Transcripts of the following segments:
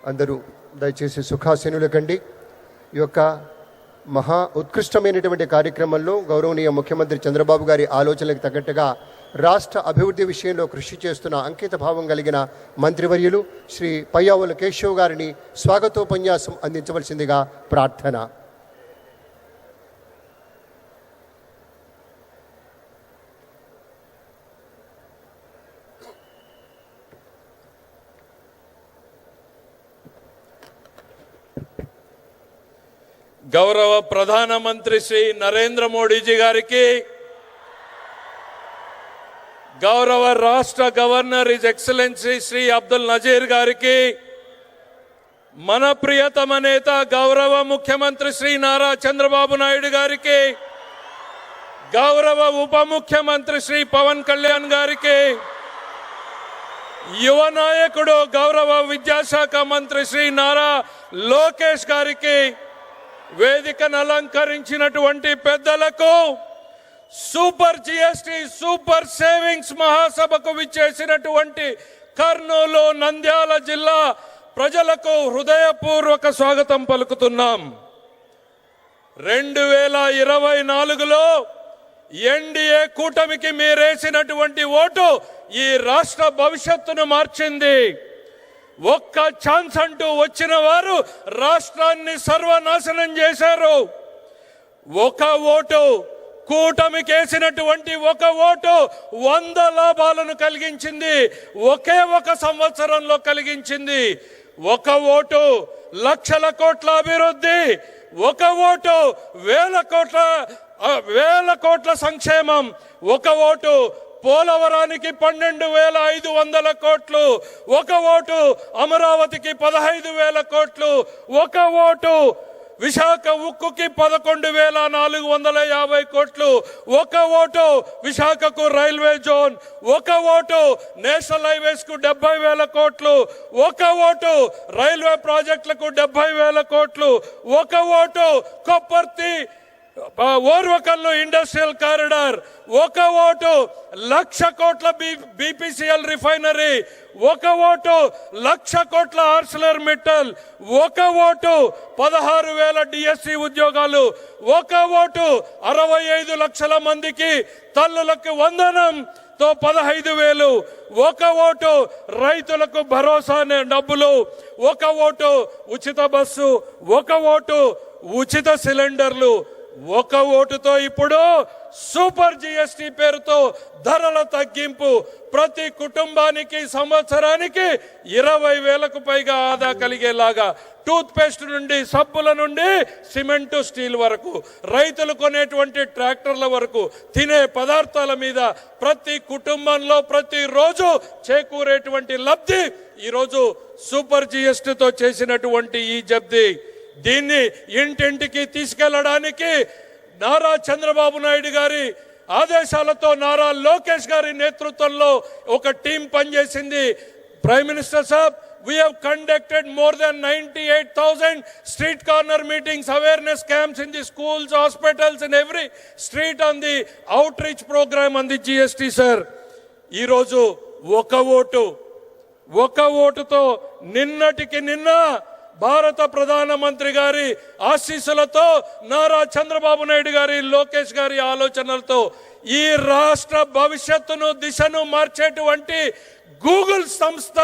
అందరూ దయచేసి సుఖాసీనులు కండి. ఈ యొక్క మహా ఉత్కృష్టమైనటువంటి కార్యక్రమంలో గౌరవనీయ ముఖ్యమంత్రి చంద్రబాబు గారి ఆలోచనలకు తగ్గట్టుగా రాష్ట్ర అభివృద్ధి విషయంలో కృషి చేస్తున్న అంకిత భావం కలిగిన మంత్రివర్యులు శ్రీ పయ్యావుల కేశవ్ గారిని స్వాగతోపన్యాసం అందించవలసిందిగా ప్రార్థన. గౌరవ ప్రధానమంత్రి శ్రీ నరేంద్ర మోడీజీ గారికి, గౌరవ రాష్ట్ర governor his excellency Shri Abdul Nazeer గారికి, మన ప్రియతమ నేత గౌరవ ముఖ్యమంత్రి శ్రీ నారా చంద్రబాబు నాయుడు గారికి, గౌరవ ఉప ముఖ్యమంత్రి శ్రీ పవన్ కళ్యాణ్ గారికి, యువ నాయకుడు గౌరవ విద్యాశాఖ మంత్రి శ్రీ నారా లోకేష్ గారికి, వేదికను అలంకరించినటువంటి పెద్దలకు, సూపర్ జిఎస్టి సూపర్ సేవింగ్స్ మహాసభకు విచ్చేసినటువంటి కర్నూలు నంద్యాల జిల్లా ప్రజలకు హృదయపూర్వక స్వాగతం పలుకుతున్నాం. 2024లో ఎన్డీఏ కూటమికి మీరేసినటువంటి ఓటు ఈ రాష్ట్ర భవిష్యత్తును మార్చింది. ఒక్క ఛాన్స్ అంటూ వచ్చిన వారు రాష్ట్రాన్ని సర్వనాశనం చేశారు. ఒక ఓటు, కూటమికి వేసినటువంటి ఒక ఓటు 100 లాభాలను కలిగించింది. ఒకే ఒక సంవత్సరంలో కలిగించింది. ఒక ఓటు లక్షల కోట్ల అభివృద్ధి, ఒక ఓటు వేల కోట్ల సంక్షేమం, ఒక ఓటు పోలవరానికి 12,500 కోట్లు, ఒక ఓటు అమరావతికి 15,000 కోట్లు, ఒక ఓటు విశాఖ ఉక్కుకి 11,450 కోట్లు, ఒక ఓటు విశాఖకు రైల్వే జోన్, ఒక ఓటు నేషనల్ హైవేస్ కు 70,000 కోట్లు, ఒక ఓటు రైల్వే ప్రాజెక్టులకు 70,000 కోట్లు, ఒక ఓటు కొప్పర్తి ఓర్వకల్లు ఇండస్ట్రియల్ కారిడార్, ఒక ఓటు 1,00,000 కోట్ల బీపీసీఎల్ రిఫైనరీ, ఒక ఓటు 1,00,000 కోట్ల ఆర్సిలర్ మిట్టల్, ఒక ఓటు 16,000 డిఎస్సి ఉద్యోగాలు, ఒక ఓటు 65 లక్షల మందికి తల్లులకు వందనంతో 15,000, ఒక ఓటు రైతులకు భరోసా డబ్బులు, ఒక ఓటు ఉచిత బస్సు, ఒక ఓటు ఉచిత సిలిండర్లు, ఒక ఓటుతో ఇప్పుడు సూపర్ జిఎస్టి పేరుతో ధరల తగ్గింపు, ప్రతి కుటుంబానికి సంవత్సరానికి 20,000కు పైగా ఆదా కలిగేలాగా, టూత్ పేస్ట్ నుండి సబ్బుల నుండి సిమెంటు స్టీల్ వరకు, రైతులు కొనేటువంటి ట్రాక్టర్ల వరకు, తినే పదార్థాల మీద ప్రతి కుటుంబంలో ప్రతిరోజు చేకూరేటువంటి లబ్ధి ఈరోజు సూపర్ జిఎస్టితో చేసినటువంటి ఈ జబ్ది. దీన్ని ఇంటింటికి తీసుకెళ్లడానికి నారా చంద్రబాబు నాయుడు గారి ఆదేశాలతో నారా లోకేష్ గారి నేతృత్వంలో ఒక టీం పనిచేసింది. Prime minister Saab, we have conducted more than 98,000 street corner meetings, awareness camps in the schools, hospitals and every street on the outreach program on the GST sir. ఈ రోజు ఒక ఓటుతో నిన్నటికి నిన్న భారత ప్రధానమంత్రి గారి ఆశీస్సులతో, నారా చంద్రబాబు నాయుడు గారి, లోకేష్ గారి ఆలోచనలతో ఈ రాష్ట్ర భవిష్యత్తును దిశను మార్చేటువంటి గూగుల్ సంస్థ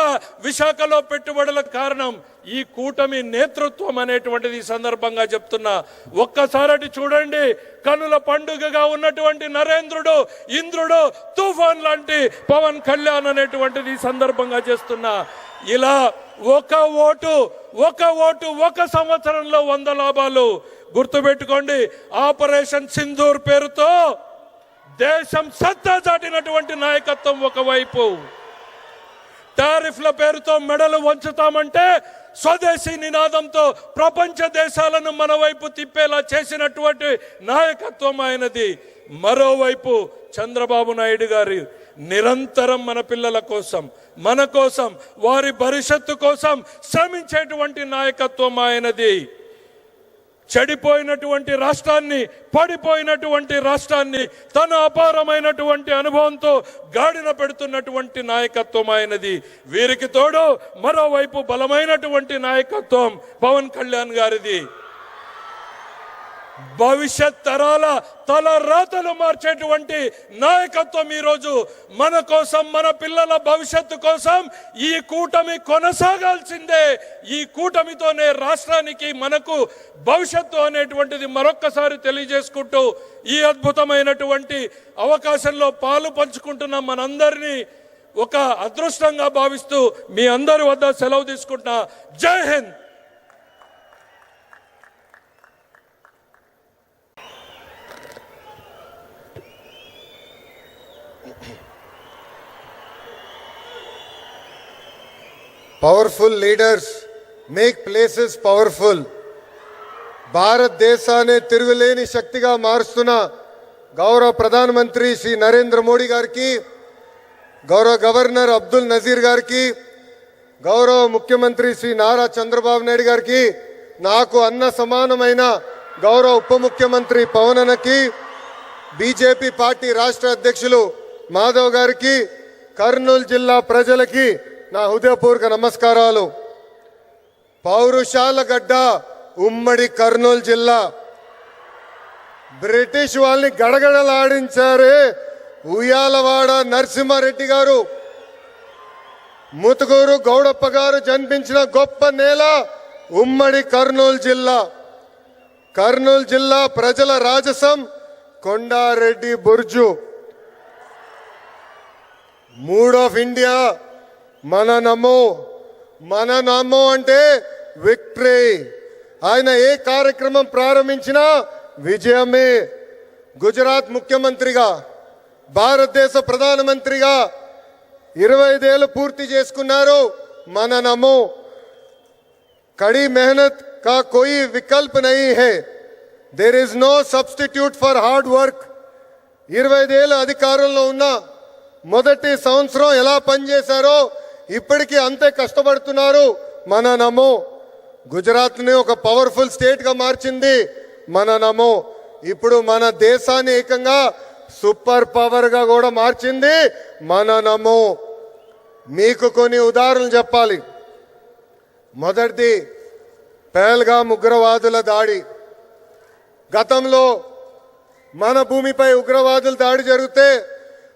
విశాఖలో పెట్టుబడులకు కారణం ఈ కూటమి నేతృత్వం అనేటువంటిది ఈ సందర్భంగా చెప్తున్నా. ఒక్కసారి చూడండి, కనుల పండుగగా ఉన్నటువంటి నరేంద్రుడు, ఇంద్రుడు, తుఫాన్ లాంటి పవన్ కళ్యాణ్ అనేటువంటిది ఈ సందర్భంగా చేస్తున్నా. ఇలా ఒక ఓటు ఒక సంవత్సరంలో 100 లాభాలు. గుర్తుపెట్టుకోండి, ఆపరేషన్ సింధూర్ పేరుతో దేశం సత్తా చాటినటువంటి నాయకత్వం ఒకవైపు, టారిఫ్ల పేరుతో మెడలు వంచుతామంటే స్వదేశీ నినాదంతో ప్రపంచ దేశాలను మన వైపు తిప్పేలా చేసినటువంటి నాయకత్వం ఆయనది. మరోవైపు చంద్రబాబు నాయుడు గారి నిరంతరం మన పిల్లల కోసం, మన కోసం, వారి భవిష్యత్తు కోసం శ్రమించేటువంటి నాయకత్వం ఆయనది. చెడిపోయినటువంటి రాష్ట్రాన్ని, పడిపోయినటువంటి రాష్ట్రాన్ని తన అపారమైనటువంటి అనుభవంతో గాడిన పెడుతున్నటువంటి నాయకత్వం ఆయనది. వీరికి తోడు మరోవైపు బలమైనటువంటి నాయకత్వం పవన్ కళ్యాణ్ గారిది. భవిష్యత్ తరాల తల రాతలు మార్చేటువంటి నాయకత్వం ఈరోజు మన కోసం, మన పిల్లల భవిష్యత్తు కోసం ఈ కూటమి కొనసాగాల్సిందే. ఈ కూటమితోనే రాష్ట్రానికి, మనకు భవిష్యత్తు అనేటువంటిది మరొక్కసారి తెలియజేసుకుంటూ ఈ అద్భుతమైనటువంటి అవకాశంలో పాలు పంచుకుంటున్న మనందరినీ ఒక అదృష్టంగా భావిస్తూ మీ అందరి వద్ద సెలవు తీసుకుంటున్నా. జై Hind. Powerful leaders make places powerful. భారతదేశాన్ని తిరుగులేని శక్తిగా మారుస్తున్న గౌరవ ప్రధానమంత్రి శ్రీ నరేంద్ర మోడీ గారికి, గౌరవ గవర్నర్ అబ్దుల్ నజీర్ గారికి, గౌరవ ముఖ్యమంత్రి శ్రీ నారా చంద్రబాబు నాయుడు గారికి, నాకు అన్న సమానమైన గౌరవ ఉప ముఖ్యమంత్రి పవన్ అన్నకి, బీజేపీ పార్టీ రాష్ట్ర అధ్యక్షులు మాధవ్ గారికి, కర్నూలు జిల్లా ప్రజలకి నా హృదయపూర్వక నమస్కారాలు. పౌరుషాల గడ్డ ఉమ్మడి కర్నూలు జిల్లా. బ్రిటిష్ వాళ్ళని గడగడలాడించారే ఉయ్యాలవాడ నరసింహారెడ్డి గారు, ముతుకూరు గౌడప్ప గారు జన్మించిన గొప్ప నేల ఉమ్మడి కర్నూలు జిల్లా. కర్నూలు జిల్లా ప్రజల రాజసం కొండారెడ్డి బుర్జు. మూడ్ ఆఫ్ ఇండియా మన నమో అంటే విక్టరీ. ఆయన ఏ కార్యక్రమం ప్రారంభించినా విజయమే. గుజరాత్ ముఖ్యమంత్రిగా, భారతదేశ ప్రధానమంత్రిగా 25 ఏళ్ళు పూర్తి చేసుకున్నారు. మన నమో. కड़ी मेहनत का कोई विकल्प नहीं है. There is no substitute for hard work. 25 ఏళ్ళు అధికారంలో ఉన్న మొదటి సంవత్సరం ఎలా పనిచేశారో ఇప్పటికీ అంతే కష్టపడుతున్నారు. మన నమో. గుజరాత్ ని ఒక పవర్ఫుల్ స్టేట్ గా మార్చింది మన నమో. ఇప్పుడు మన దేశాన్ని ఏకంగా సూపర్ పవర్ గా కూడా మార్చింది మన నమో. మీకు కొన్ని ఉదాహరణలు చెప్పాలి. మొదటిది పహల్గామ్ ఉగ్రవాదుల దాడి. గతంలో మన భూమిపై ఉగ్రవాదుల దాడి జరిగితే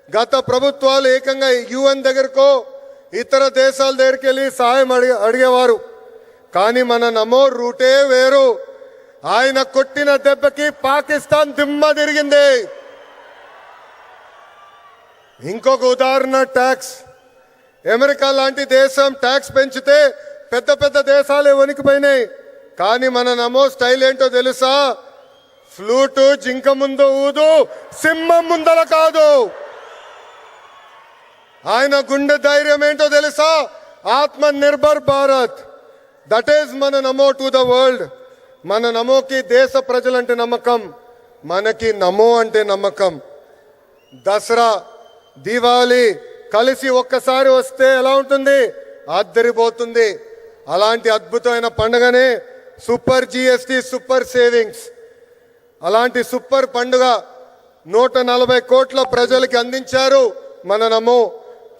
గత ప్రభుత్వాలు ఏకంగా యుఎన్ దగ్గరకో ఇతర దేశాల దగ్గరికి వెళ్ళి సాయం అడిగేవారు. కానీ మన నమో రూటే వేరు. ఆయన కొట్టిన దెబ్బకి పాకిస్తాన్ దిమ్మ తిరిగింది. ఇంకొక ఉదాహరణ ట్యాక్స్. అమెరికా లాంటి దేశం ట్యాక్స్ పెంచితే పెద్ద పెద్ద దేశాలే వణికిపోయినాయి. కానీ మన నమో స్టైల్ ఏంటో తెలుసా? ఫ్లూటు జింక ముందు ఊదు, సింహం ముందల కాదు. ఆయన గుండె ధైర్యం ఏంటో తెలుసా? ఆత్మ నిర్భర్ భారత్. దట్ ఈస్ మన నమో టు ద వరల్డ్. మన నమోకి దేశ ప్రజలంటే నమ్మకం, మనకి నమో అంటే నమ్మకం. దసరా, దీపావళి కలిసి ఒక్కసారి వస్తే ఎలా ఉంటుంది? అద్దరిపోతుంది. అలాంటి అద్భుతమైన పండుగనే సూపర్ జిఎస్టి, సూపర్ సేవింగ్స్. అలాంటి సూపర్ పండుగ 140 కోట్ల ప్రజలకి అందించారు మన నమో.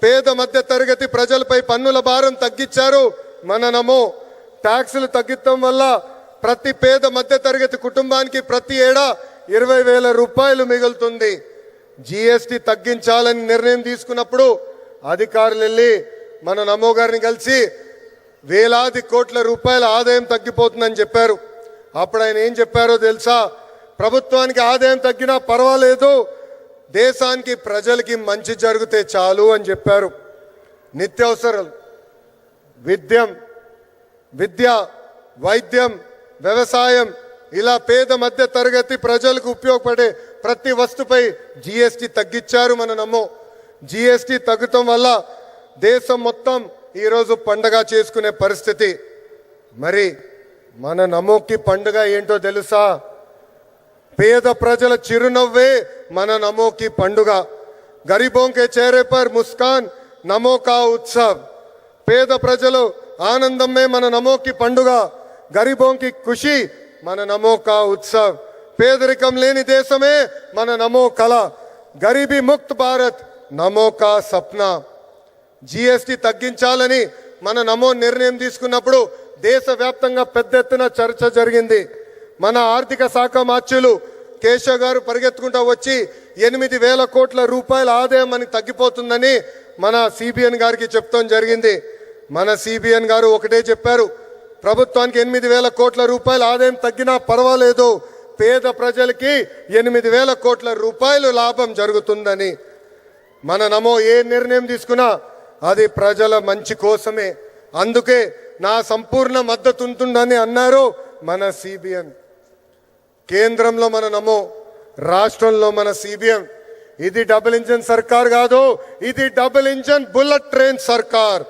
పేద మధ్య తరగతి ప్రజలపై పన్నుల భారం తగ్గించారు మన నమో. ట్యాక్సులు తగ్గించడం వల్ల ప్రతి పేద మధ్య తరగతి కుటుంబానికి ప్రతి ఏడా 20,000 రూపాయలు మిగులుతుంది. జిఎస్టి తగ్గించాలని నిర్ణయం తీసుకున్నప్పుడు అధికారులు వెళ్ళి మన నమో గారిని కలిసి వేలాది కోట్ల రూపాయల ఆదాయం తగ్గిపోతుందని చెప్పారు. అప్పుడు ఆయన ఏం చెప్పారో తెలుసా? ప్రభుత్వానికి ఆదాయం తగ్గినా పర్వాలేదు, దేశానికి ప్రజలకి మంచి జరిగితే చాలు అని చెప్పారు. నిత్యావసరాలు, విద్య, వైద్యం, వ్యవసాయం, ఇలా పేద మధ్య తరగతి ప్రజలకు ఉపయోగపడే ప్రతి వస్తుపై జిఎస్టి తగ్గించారు మన నమో. జిఎస్టి తగ్గటం వల్ల దేశం మొత్తం ఈరోజు పండగ చేసుకునే పరిస్థితి. మరి మన నమోకి పండుగ ఏంటో తెలుసా? పేద ప్రజల చిరునవ్వే మన నమో की పండుగ. गरीबों के चेहरे पर मुस्कान नमो का उत्सव. పేద ప్రజలు ఆనందమే మన నమో की పండుగ. गरीबों की खुशी మన నమో కా ఉత్సవ్. పేదరికం లేని దేశమే మన నమో కళ. గరీబీ ముక్త్ భారత్ నమో కా సప్నా. జిఎస్టి తగ్గించాలని మన నమో నిర్ణయం తీసుకున్నప్పుడు దేశవ్యాప్తంగా పెద్ద ఎత్తున చర్చ జరిగింది. మన ఆర్థిక శాఖ మార్చులు కేశవ్ గారు పరిగెత్తుకుంటూ వచ్చి 8,000 కోట్ల రూపాయల ఆదాయం మనకి తగ్గిపోతుందని మన సిబిఎన్ గారికి చెప్తాం జరిగింది. మన సిబిఎన్ గారు ఒకటే చెప్పారు, ప్రభుత్వానికి 8,000 కోట్ల రూపాయల ఆదాయం తగ్గినా పర్వాలేదు, పేద ప్రజలకి 8,000 కోట్ల రూపాయలు లాభం జరుగుతుందని. మన నమో ఏ నిర్ణయం తీసుకున్నా అది ప్రజల మంచి కోసమే. అందుకే నా సంపూర్ణ మద్దతు ఉంటుందని అన్నారు మన సిబిఎన్. కేంద్రంలో మన నమో, రాష్ట్రంలో మన సిబిఎన్. ఇది డబుల్ ఇంజన్ సర్కార్ కాదు, ఇది డబుల్ ఇంజన్ బుల్లెట్ ట్రైన్ సర్కార్.